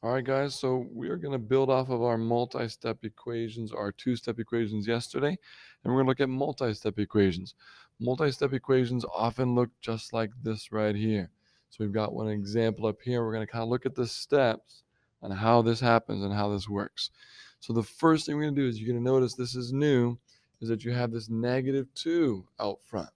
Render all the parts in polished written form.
All right, guys, so we are going to build off of our multi-step equations, our two-step equations yesterday, and we're going to look at multi-step equations. Multi-step equations often look just like this right here. So we've got one example up here. We're going to kind of look at the steps on how this happens and how this works. So the first thing we're going to do is you're going to notice this is new, is that you have this -2 out front,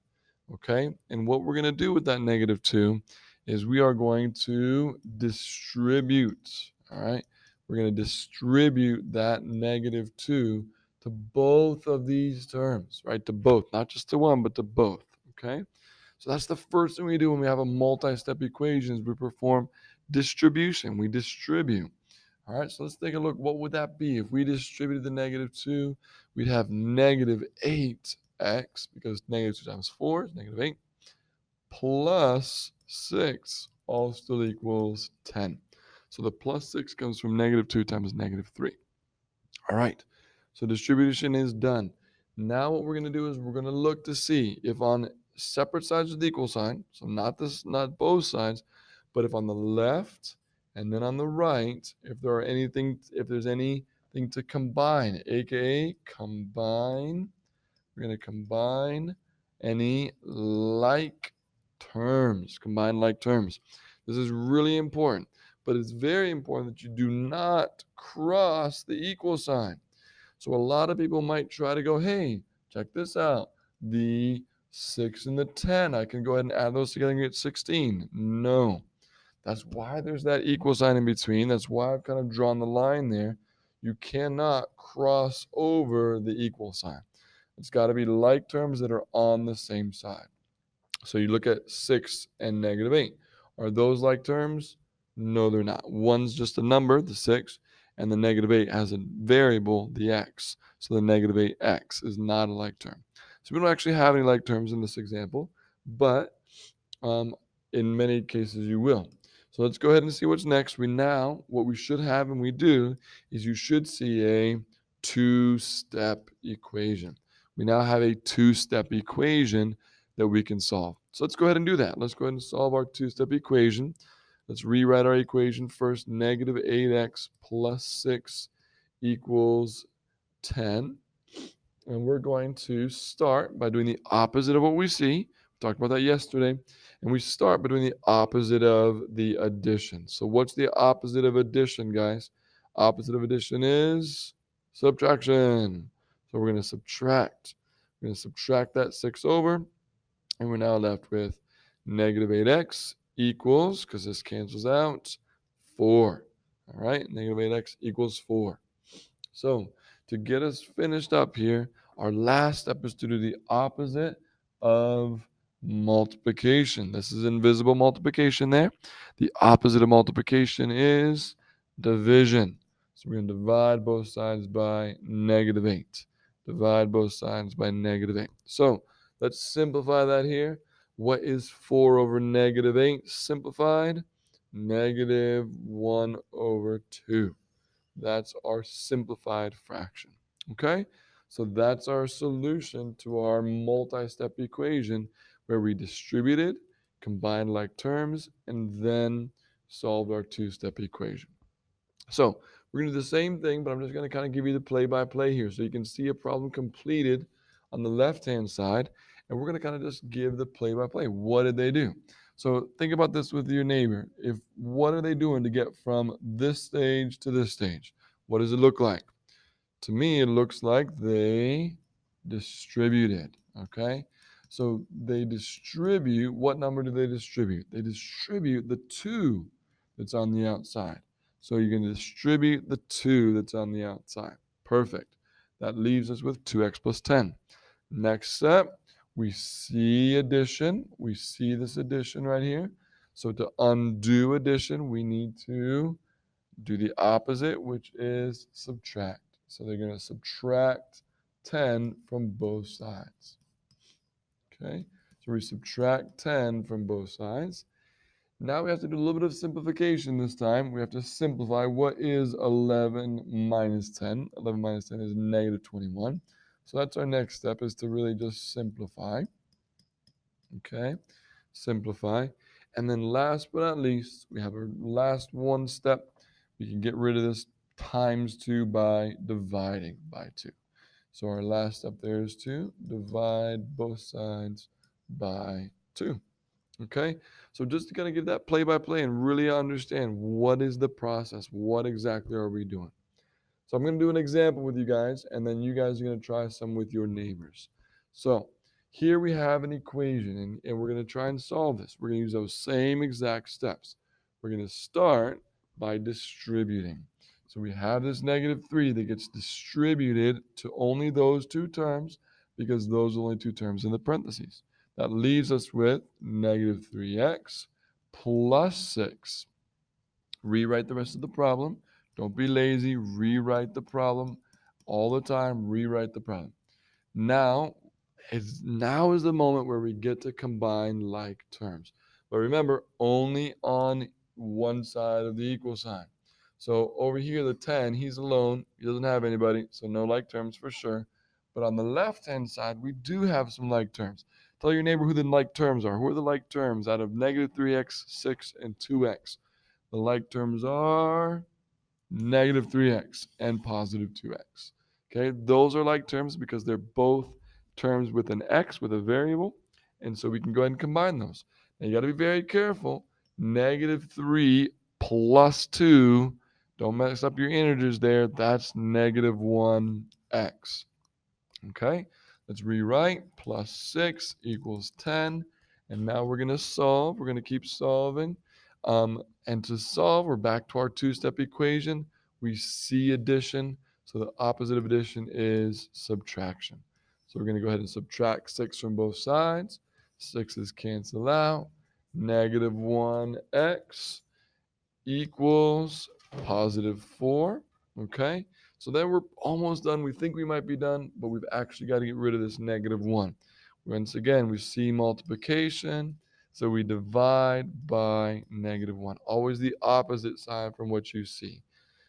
okay? And what we're going to do with that -2 is we are going to distribute. All right. We're going to distribute that -2 to both of these terms, right? To both, not just to one, but to both. Okay. So that's the first thing we do when we have a multi-step equation is we perform distribution. We distribute. All right. So let's take a look. What would that be? If we distributed the -2, we'd have -8x because -2 times 4 is -8 plus 6 all still equals 10. So the plus 6 comes from -2 times -3. All right. So distribution is done. Now what we're going to do is we're going to look to see if on separate sides of the equal sign, so not both sides, but if on the left and then on the right, if there's anything to combine, aka combine, we're going to combine any like terms. Combine like terms. This is really important, but it's very important that you do not cross the equal sign. So a lot of people might try to go, hey, check this out. The 6 and the 10, I can go ahead and add those together and get 16. No. That's why there's that equal sign in between. That's why I've kind of drawn the line there. You cannot cross over the equal sign. It's got to be like terms that are on the same side. So you look at 6 and -8. Are those like terms? No, they're not. One's just a number, the 6, and the -8 has a variable, the x. So the -8x is not a like term. So we don't actually have any like terms in this example, but um, in many cases you will. So let's go ahead and see what's next. What we should have and we do is you should see a two-step equation. We now have a two-step equation that we can solve. So let's go ahead and do that. Let's go ahead and solve our two-step equation. Let's rewrite our equation first. -8x plus 6 equals 10. And we're going to start by doing the opposite of what we see. We talked about that yesterday. And we start by doing the opposite of the addition. So what's the opposite of addition, guys? Opposite of addition is subtraction. So we're going to subtract. We're going to subtract that 6 over. And we're now left with -8x equals, because this cancels out, 4. All right, -8x equals 4. So to get us finished up here, our last step is to do the opposite of multiplication. This is invisible multiplication there. The opposite of multiplication is division. So we're going to divide both sides by -8. Divide both sides by -8. So let's simplify that here. What is 4 over -8 simplified? -1 over 2. That's our simplified fraction. Okay? So that's our solution to our multi-step equation where we distributed, combined like terms, and then solved our two-step equation. So we're going to do the same thing, but I'm just going to kind of give you the play-by-play here so you can see a problem completed on the left-hand side, and we're going to kind of just give the play-by-play. What did they do? So think about this with your neighbor. What are they doing to get from this stage to this stage? What does it look like? To me, it looks like they distributed. Okay? So they distribute. What number do they distribute? They distribute the 2 that's on the outside. So you're going to distribute the 2 that's on the outside. Perfect. That leaves us with 2x plus 10. Next step, we see addition. We see this addition right here. So to undo addition, we need to do the opposite, which is subtract. So they're going to subtract 10 from both sides. Okay, so we subtract 10 from both sides. Now we have to do a little bit of simplification this time. We have to simplify what is 11 minus 10. 11 minus 10 is -21. So that's our next step, is to really just simplify. Okay, simplify. And then last but not least, we have our last one step. We can get rid of this times 2 by dividing by 2. So our last step there is to divide both sides by 2. Okay, so just to kind of give that play-by-play and really understand what is the process, what exactly are we doing. So I'm going to do an example with you guys, and then you guys are going to try some with your neighbors. So here we have an equation, and we're going to try and solve this. We're going to use those same exact steps. We're going to start by distributing. So we have this -3 that gets distributed to only those two terms because those are only two terms in the parentheses. That leaves us with -3x plus 6. Rewrite the rest of the problem. Don't be lazy. Rewrite the problem all the time. Rewrite the problem. Now is the moment where we get to combine like terms. But remember, only on one side of the equal sign. So over here, the 10, he's alone. He doesn't have anybody, so no like terms for sure. But on the left-hand side, we do have some like terms. Tell your neighbor who the like terms are. Who are the like terms out of -3x, 6, and 2x? The like terms are -3x and +2x. Okay, those are like terms because they're both terms with an x, with a variable, and so we can go ahead and combine those. Now you got to be very careful. -3 plus 2, don't mess up your integers there. That's -1x. Okay, let's rewrite. Plus 6 equals 10. And now we're going to solve. We're going to keep solving. And to solve, we're back to our two-step equation. We see addition. So the opposite of addition is subtraction. So we're going to go ahead and subtract 6 from both sides. 6's cancel out. -1x equals +4. Okay, so then we're almost done. We think we might be done, but we've actually got to get rid of this -1. Once again, we see multiplication, so we divide by -1. Always the opposite sign from what you see.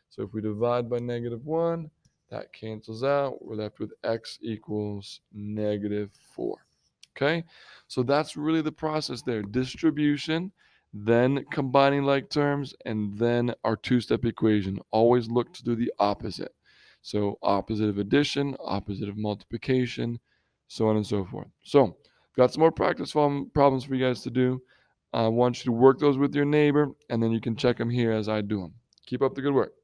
So if we divide by -1, that cancels out. We're left with x equals -4. Okay, so that's really the process there. Distribution, then combining like terms, and then our two-step equation. Always look to do the opposite. So opposite of addition, opposite of multiplication, so on and so forth. So got some more practice problems for you guys to do. I want you to work those with your neighbor, and then you can check them here as I do them. Keep up the good work.